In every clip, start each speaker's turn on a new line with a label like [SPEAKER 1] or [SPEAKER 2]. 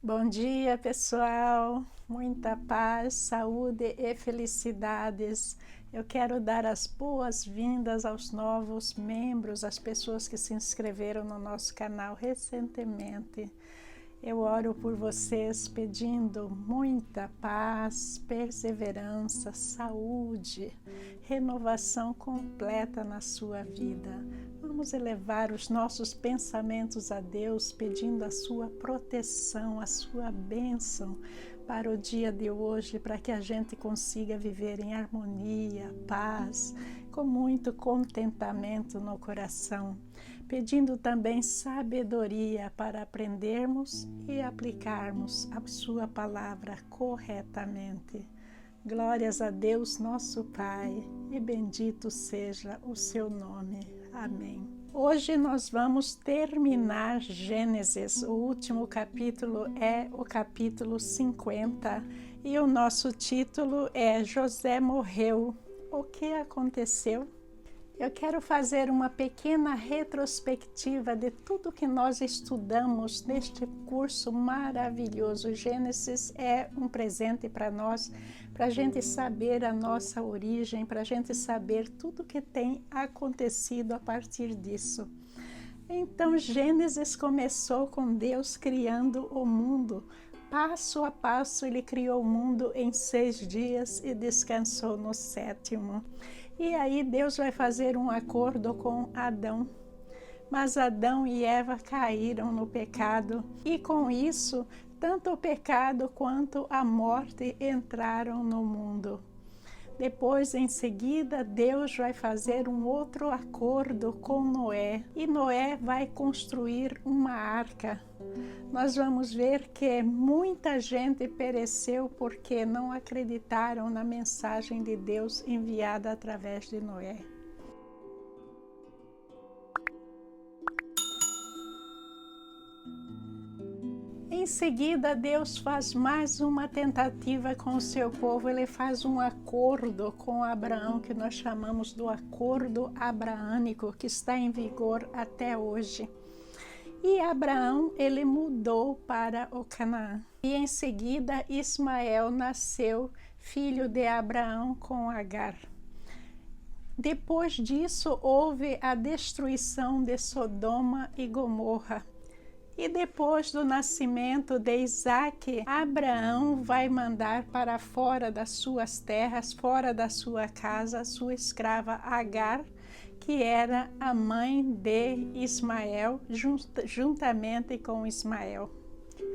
[SPEAKER 1] Bom dia, pessoal. Muita paz, saúde e felicidades. Eu quero dar as boas-vindas aos novos membros, às pessoas que se inscreveram no nosso canal recentemente. Eu oro por vocês pedindo muita paz, perseverança, saúde, renovação completa na sua vida. Vamos elevar os nossos pensamentos a Deus, pedindo a sua proteção, a sua bênção para o dia de hoje, para que a gente consiga viver em harmonia, paz, com muito contentamento no coração. Pedindo também sabedoria para aprendermos e aplicarmos a sua palavra corretamente. Glórias a Deus, nosso Pai, e bendito seja o seu nome. Amém. Hoje nós vamos terminar Gênesis. O último capítulo é o capítulo 50 e o nosso título é José morreu. O que aconteceu? Eu quero fazer uma pequena retrospectiva de tudo que nós estudamos neste curso maravilhoso. Gênesis é um presente para nós, para a gente saber a nossa origem, para a gente saber tudo que tem acontecido a partir disso. Então, Gênesis começou com Deus criando o mundo. Passo a passo, ele criou o mundo em 6 dias e descansou no 7º. E aí Deus vai fazer um acordo com Adão. Mas Adão e Eva caíram no pecado e com isso, tanto o pecado quanto a morte entraram no mundo. Depois, em seguida, Deus vai fazer um outro acordo com Noé e Noé vai construir uma arca. Nós vamos ver que muita gente pereceu porque não acreditaram na mensagem de Deus enviada através de Noé. Em seguida, Deus faz mais uma tentativa com o seu povo. Ele faz um acordo com Abraão, que nós chamamos do acordo abraânico, que está em vigor até hoje. E Abraão, ele mudou para o Canaã. E em seguida, Ismael nasceu, filho de Abraão com Agar. Depois disso, houve a destruição de Sodoma e Gomorra. E depois do nascimento de Isaque, Abraão vai mandar para fora das suas terras, fora da sua casa, a sua escrava Agar, que era a mãe de Ismael, juntamente com Ismael.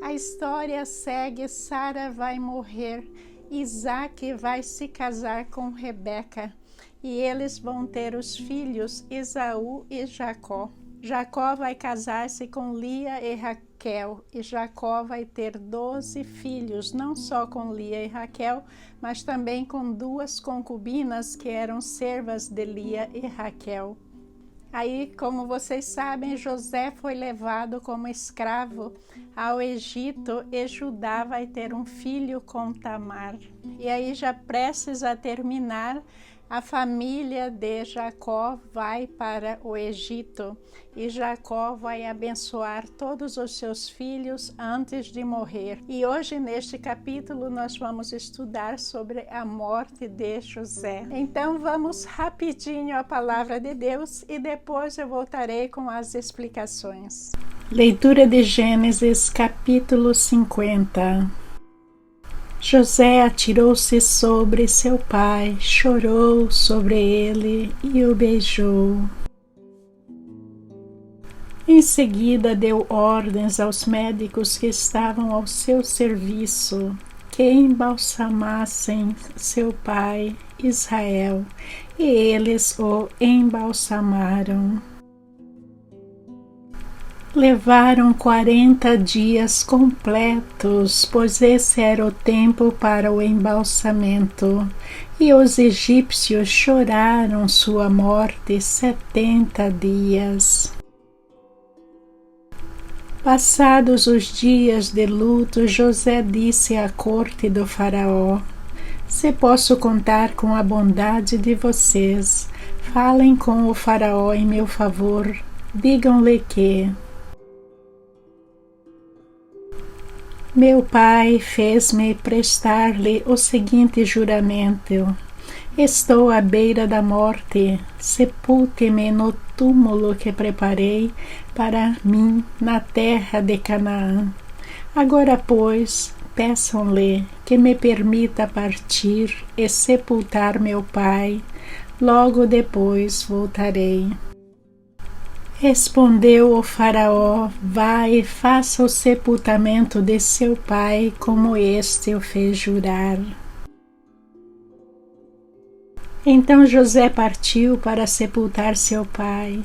[SPEAKER 1] A história segue, Sara vai morrer, Isaque vai se casar com Rebeca, e eles vão ter os filhos Esaú e Jacó. Jacó vai casar-se com Lia e Raquel, e Jacó vai ter 12 filhos, não só com Lia e Raquel, mas também com 2 concubinas que eram servas de Lia e Raquel. Aí, como vocês sabem, José foi levado como escravo ao Egito e Judá vai ter um filho com Tamar. E aí, já prestes a terminar, a família de Jacó vai para o Egito e Jacó vai abençoar todos os seus filhos antes de morrer. E hoje, neste capítulo, nós vamos estudar sobre a morte de José. Então, vamos rapidinho à palavra de Deus e depois eu voltarei com as explicações. Leitura de Gênesis, capítulo 50. José atirou-se sobre seu pai, chorou sobre ele e o beijou. Em seguida deu ordens aos médicos que estavam ao seu serviço que embalsamassem seu pai Israel, e eles o embalsamaram. Levaram 40 dias completos, pois esse era o tempo para o embalsamento, e os egípcios choraram sua morte 70 dias. Passados os dias de luto, José disse à corte do faraó: Se posso contar com a bondade de vocês, falem com o faraó em meu favor, digam-lhe que Meu pai fez-me prestar-lhe o seguinte juramento: estou à beira da morte, sepulte-me no túmulo que preparei para mim na terra de Canaã. Agora, pois, peçam-lhe que me permita partir e sepultar meu pai. Logo depois voltarei. Respondeu o faraó: vai e faça o sepultamento de seu pai, como este o fez jurar. Então José partiu para sepultar seu pai.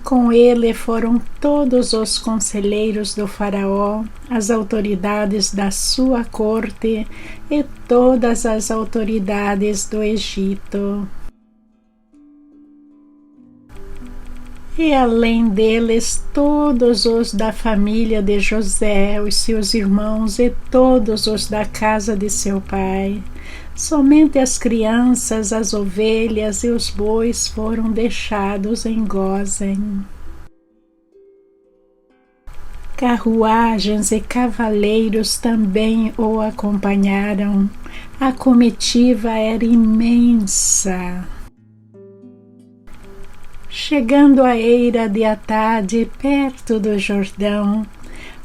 [SPEAKER 1] Com ele foram todos os conselheiros do faraó, as autoridades da sua corte e todas as autoridades do Egito. E além deles, todos os da família de José, os seus irmãos e todos os da casa de seu pai. Somente as crianças, as ovelhas e os bois foram deixados em Gósen. Carruagens e cavaleiros também o acompanharam. A comitiva era imensa. Chegando à eira de Atade, perto do Jordão,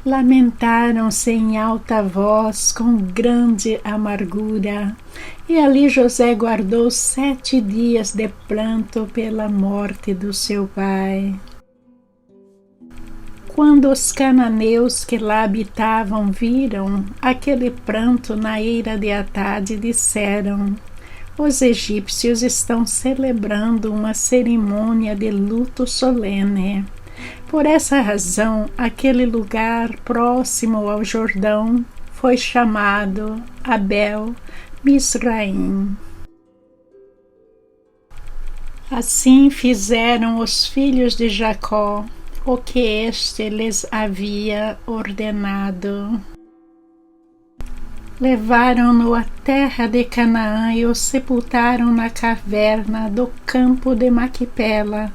[SPEAKER 1] lamentaram-se em alta voz com grande amargura, e ali José guardou 7 dias de pranto pela morte do seu pai. Quando os cananeus que lá habitavam viram aquele pranto na eira de Atade, disseram: os egípcios estão celebrando uma cerimônia de luto solene. Por essa razão, aquele lugar próximo ao Jordão foi chamado Abel Misraim. Assim fizeram os filhos de Jacó o que este lhes havia ordenado. Levaram-no à terra de Canaã e o sepultaram na caverna do campo de Maquipela,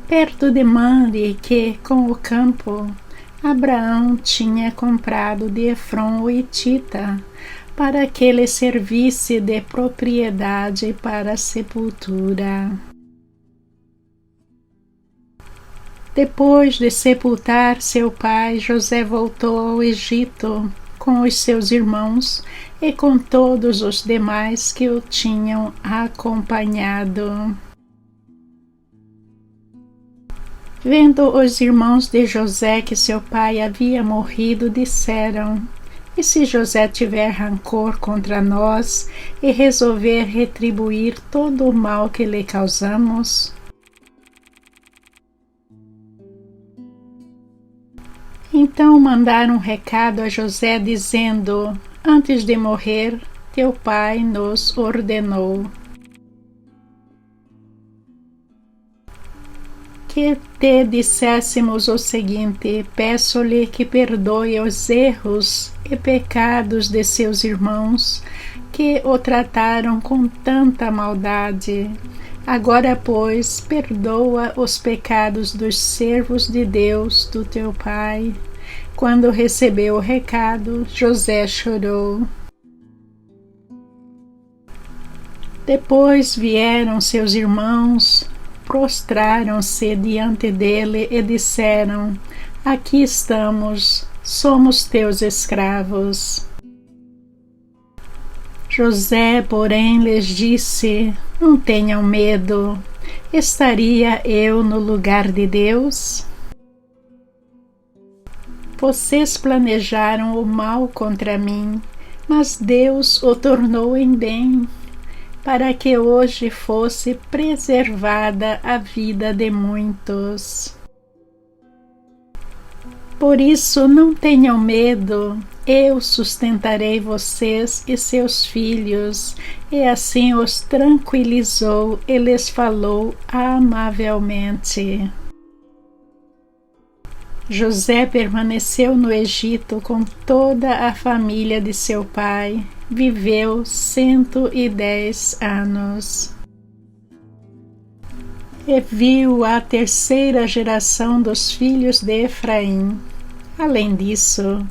[SPEAKER 1] perto de Mamre, que, com o campo, Abraão tinha comprado de Efron o Hitita, para que lhe servisse de propriedade para a sepultura. Depois de sepultar seu pai, José voltou ao Egito com os seus irmãos e com todos os demais que o tinham acompanhado. Vendo os irmãos de José que seu pai havia morrido, disseram: e se José tiver rancor contra nós e resolver retribuir todo o mal que lhe causamos? Então mandaram um recado a José dizendo: antes de morrer, teu pai nos ordenou que te disséssemos o seguinte: peço-lhe que perdoe os erros e pecados de seus irmãos que o trataram com tanta maldade. Agora, pois, perdoa os pecados dos servos de Deus, do teu pai. Quando recebeu o recado, José chorou. Depois vieram seus irmãos, prostraram-se diante dele e disseram: aqui estamos, somos teus escravos. José, porém, lhes disse: não tenham medo, estaria eu no lugar de Deus? Vocês planejaram o mal contra mim, mas Deus o tornou em bem, para que hoje fosse preservada a vida de muitos. Por isso não tenham medo, eu sustentarei vocês e seus filhos. E assim os tranquilizou e lhes falou amavelmente. José permaneceu no Egito com toda a família de seu pai. Viveu 110 anos. E viu a 3ª geração dos filhos de Efraim. Além disso,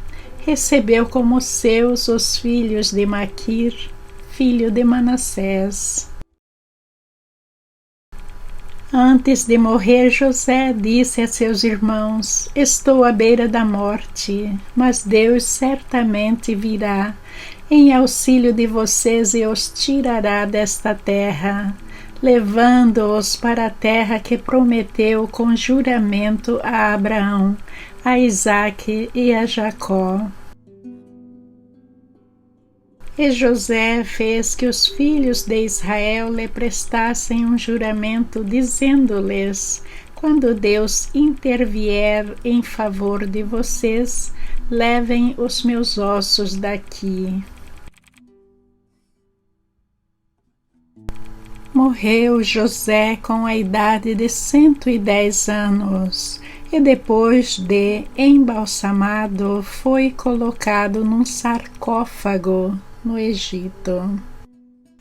[SPEAKER 1] recebeu como seus os filhos de Maquir, filho de Manassés. Antes de morrer, José disse a seus irmãos: Estou à beira da morte, mas Deus certamente virá em auxílio de vocês e os tirará desta terra, levando-os para a terra que prometeu com juramento a Abraão, a Isaque e a Jacó. E José fez que os filhos de Israel lhe prestassem um juramento, dizendo-lhes: Quando Deus intervier em favor de vocês, levem os meus ossos daqui. Morreu José com a idade de 110 anos e depois de embalsamado foi colocado num sarcófago no Egito.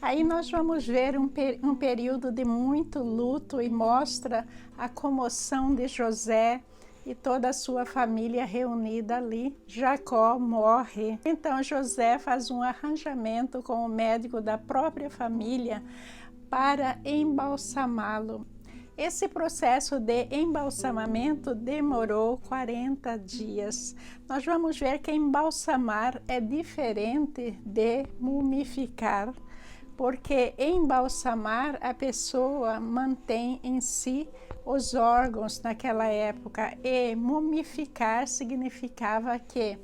[SPEAKER 1] Aí nós vamos ver um período de muito luto e mostra a comoção de José e toda a sua família reunida ali. Jacó morre. Então José faz um arranjamento com o médico da própria família para embalsamá-lo. Esse processo de embalsamamento demorou 40 dias. Nós vamos ver que embalsamar é diferente de mumificar, porque embalsamar a pessoa mantém em si os órgãos naquela época, e mumificar significava que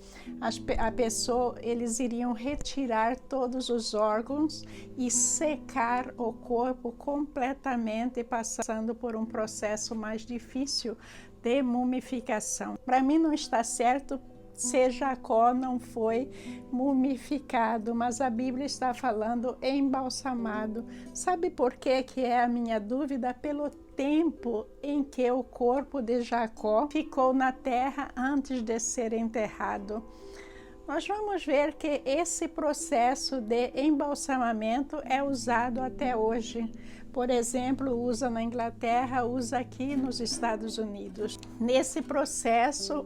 [SPEAKER 1] a pessoa, eles iriam retirar todos os órgãos e secar o corpo completamente, passando por um processo mais difícil de mumificação. Para mim não está certo se Jacó não foi mumificado, mas a Bíblia está falando embalsamado. Sabe por que é a minha dúvida? Pelo tempo em que o corpo de Jacó ficou na terra antes de ser enterrado. Nós vamos ver que esse processo de embalsamamento é usado até hoje. Por exemplo, usa na Inglaterra, usa aqui nos Estados Unidos. Nesse processo,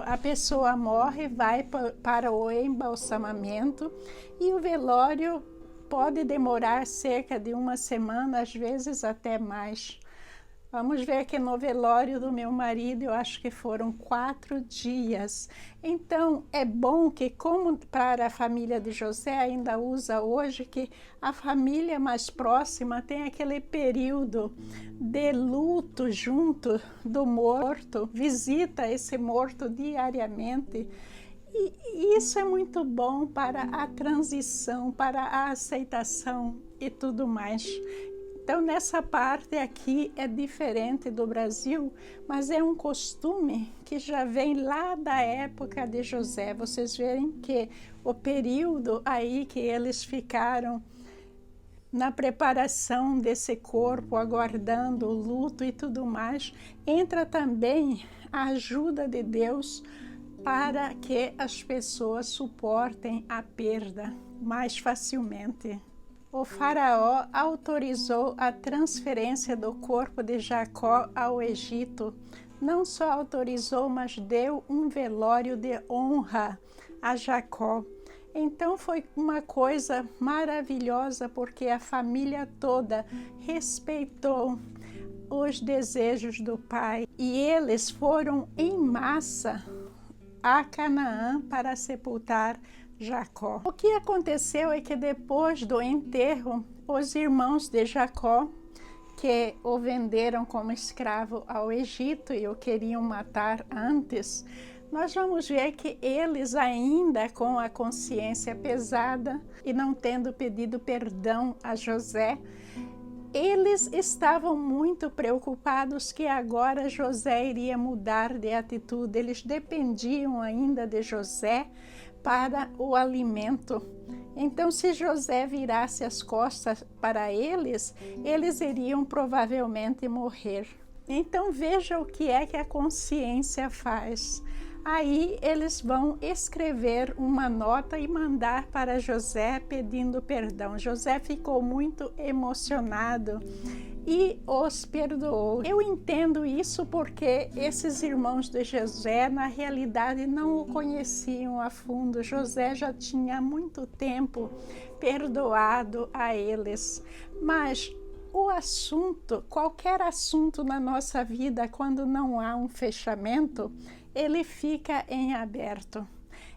[SPEAKER 1] a pessoa morre, vai para o embalsamamento, e o velório pode demorar cerca de uma semana, às vezes até mais. Vamos ver que no velório do meu marido, eu acho que foram 4 dias. Então, é bom que, como para a família de José ainda usa hoje, que a família mais próxima tem aquele período de luto junto do morto, visita esse morto diariamente. E isso é muito bom para a transição, para a aceitação e tudo mais. Então, nessa parte aqui é diferente do Brasil, mas é um costume que já vem lá da época de José. Vocês verem que o período aí que eles ficaram na preparação desse corpo, aguardando o luto e tudo mais, entra também a ajuda de Deus para que as pessoas suportem a perda mais facilmente. O faraó autorizou a transferência do corpo de Jacó ao Egito. Não só autorizou, mas deu um velório de honra a Jacó. Então foi uma coisa maravilhosa, porque a família toda respeitou os desejos do pai. E eles foram em massa a Canaã para sepultar Jacó. O que aconteceu é que depois do enterro, os irmãos de Jacó, que o venderam como escravo ao Egito e o queriam matar antes, nós vamos ver que eles, ainda com a consciência pesada e não tendo pedido perdão a José, eles estavam muito preocupados que agora José iria mudar de atitude. Eles dependiam ainda de José para o alimento. Então, se José virasse as costas para eles, eles iriam provavelmente morrer. Então, veja o que é que a consciência faz. Aí eles vão escrever uma nota e mandar para José pedindo perdão. José ficou muito emocionado e os perdoou. Eu entendo isso porque esses irmãos de José, na realidade, não o conheciam a fundo. José já tinha há muito tempo perdoado a eles, mas o assunto, qualquer assunto na nossa vida, quando não há um fechamento, ele fica em aberto.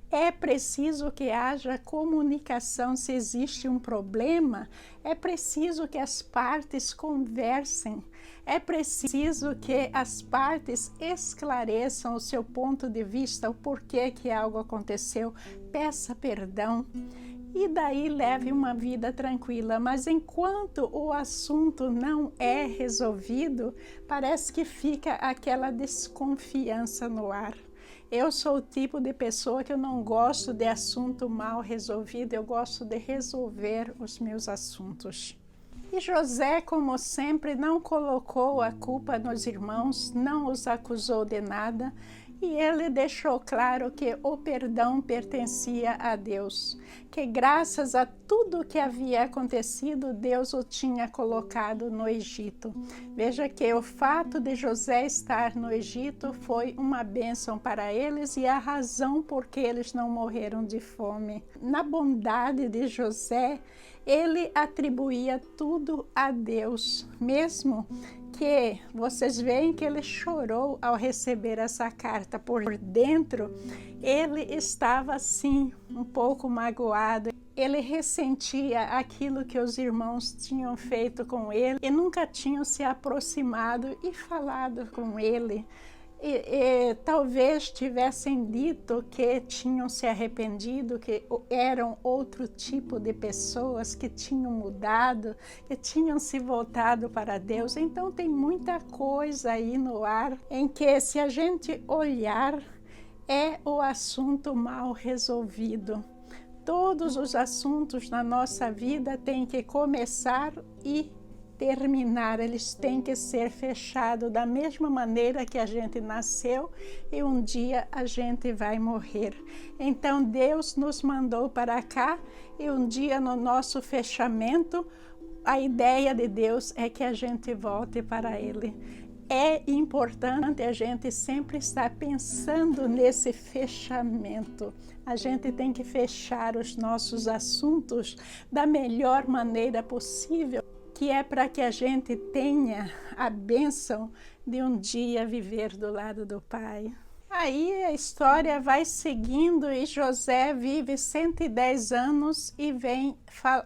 [SPEAKER 1] É preciso que haja comunicação. Se existe um problema, é preciso que as partes conversem. É preciso que as partes esclareçam o seu ponto de vista, o porquê que algo aconteceu, peça perdão. E daí leve uma vida tranquila. Mas enquanto o assunto não é resolvido, parece que fica aquela desconfiança no ar. Eu sou o tipo de pessoa que eu não gosto de assunto mal resolvido, eu gosto de resolver os meus assuntos. E José, como sempre, não colocou a culpa nos irmãos, não os acusou de nada, e ele deixou claro que o perdão pertencia a Deus, que graças a tudo que havia acontecido, Deus o tinha colocado no Egito. Veja que o fato de José estar no Egito foi uma bênção para eles e a razão por que eles não morreram de fome. Na bondade de José, ele atribuía tudo a Deus, mesmo que vocês veem que ele chorou ao receber essa carta. Por dentro, ele estava assim, um pouco magoado. Ele ressentia aquilo que os irmãos tinham feito com ele e nunca tinham se aproximado e falado com ele. Talvez tivessem dito que tinham se arrependido, que eram outro tipo de pessoas, que tinham mudado, que tinham se voltado para Deus. Então tem muita coisa aí no ar em que, se a gente olhar, é o assunto mal resolvido. Todos os assuntos na nossa vida têm que começar e terminar, eles têm que ser fechados da mesma maneira que a gente nasceu e um dia a gente vai morrer. Então Deus nos mandou para cá e um dia, no nosso fechamento, a ideia de Deus é que a gente volte para Ele. É importante a gente sempre estar pensando nesse fechamento. A gente tem que fechar os nossos assuntos da melhor maneira possível, que é para que a gente tenha a bênção de um dia viver do lado do Pai. Aí a história vai seguindo e José vive 110 anos e vem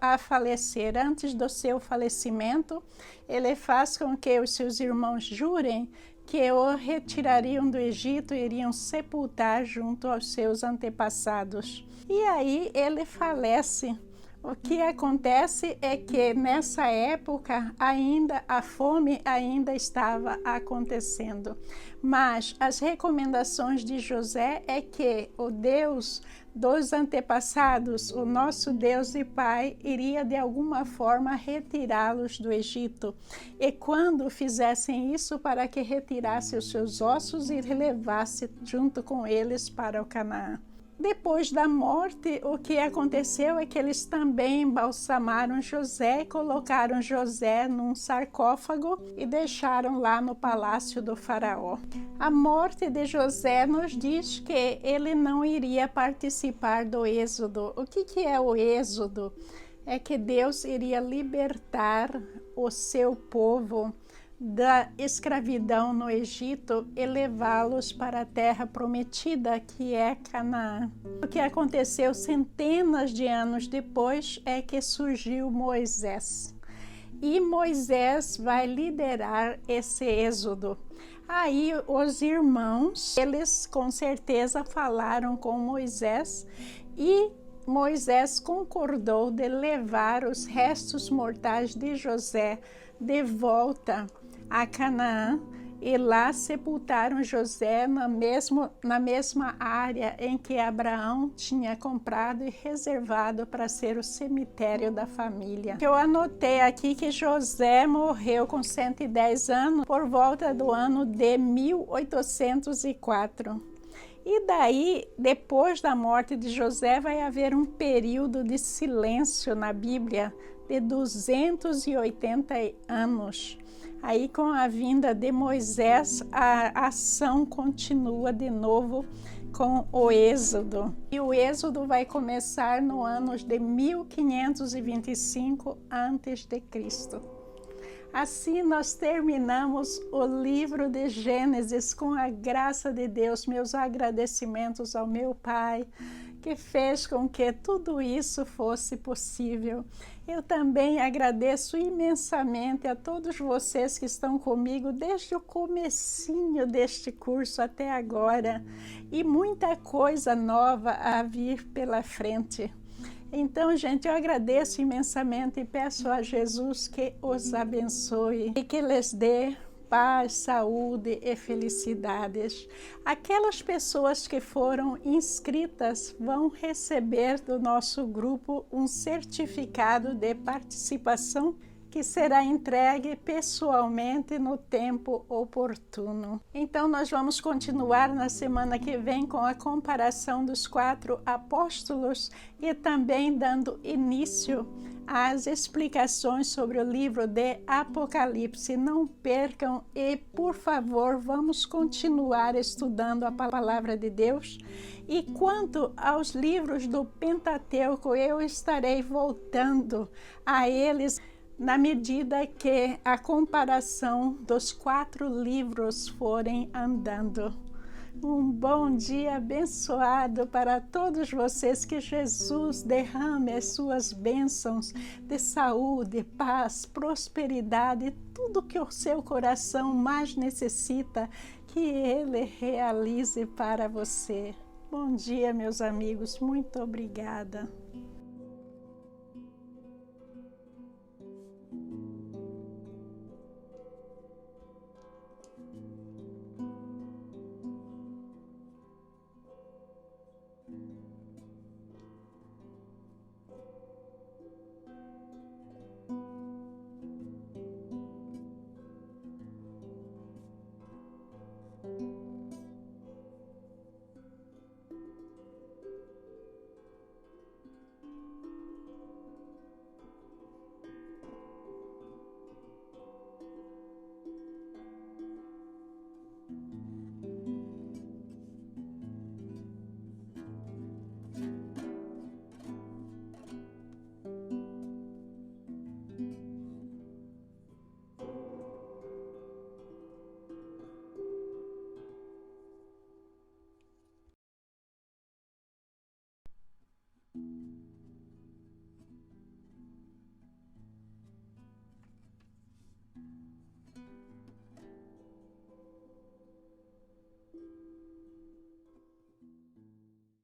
[SPEAKER 1] a falecer. Antes do seu falecimento, ele faz com que os seus irmãos jurem que o retirariam do Egito e iriam sepultar junto aos seus antepassados. E aí ele falece. O que acontece é que nessa época ainda a fome ainda estava acontecendo, mas as recomendações de José é que o Deus dos antepassados, o nosso Deus e Pai, iria de alguma forma retirá-los do Egito, e quando fizessem isso, para que retirasse os seus ossos e levasse junto com eles para o Canaã. Depois da morte, o que aconteceu é que eles também embalsamaram José, colocaram José num sarcófago e deixaram lá no palácio do faraó. A morte de José nos diz que ele não iria participar do êxodo. O que é o êxodo? É que Deus iria libertar o seu povo da escravidão no Egito e levá-los para a terra prometida, que é Canaã. O que aconteceu centenas de anos depois é que surgiu Moisés. E Moisés vai liderar esse êxodo. Aí os irmãos, eles com certeza falaram com Moisés e Moisés concordou de levar os restos mortais de José de volta a Canaã, e lá sepultaram José na mesma área em que Abraão tinha comprado e reservado para ser o cemitério da família. Eu anotei aqui que José morreu com 110 anos por volta do ano de 1804. E daí, depois da morte de José, vai haver um período de silêncio na Bíblia de 280 anos. Aí, com a vinda de Moisés, a ação continua de novo com o Êxodo. E o Êxodo vai começar no ano de 1525 a.C. Assim nós terminamos o livro de Gênesis com a graça de Deus. Meus agradecimentos ao meu Pai, que fez com que tudo isso fosse possível. Eu também agradeço imensamente a todos vocês que estão comigo desde o comecinho deste curso até agora, e muita coisa nova a vir pela frente. Então, gente, eu agradeço imensamente e peço a Jesus que os abençoe e que lhes dê paz, saúde e felicidades. Aquelas pessoas que foram inscritas vão receber do nosso grupo um certificado de participação que será entregue pessoalmente no tempo oportuno. Então, nós vamos continuar na semana que vem com a comparação dos 4 apóstolos e também dando início às explicações sobre o livro de Apocalipse. Não percam e, por favor, vamos continuar estudando a palavra de Deus. E quanto aos livros do Pentateuco, eu estarei voltando a eles na medida que a comparação dos 4 livros forem andando. Um bom dia abençoado para todos vocês, que Jesus derrame as suas bênçãos de saúde, paz, prosperidade, tudo que o seu coração mais necessita, que Ele realize para você. Bom dia, meus amigos, muito obrigada.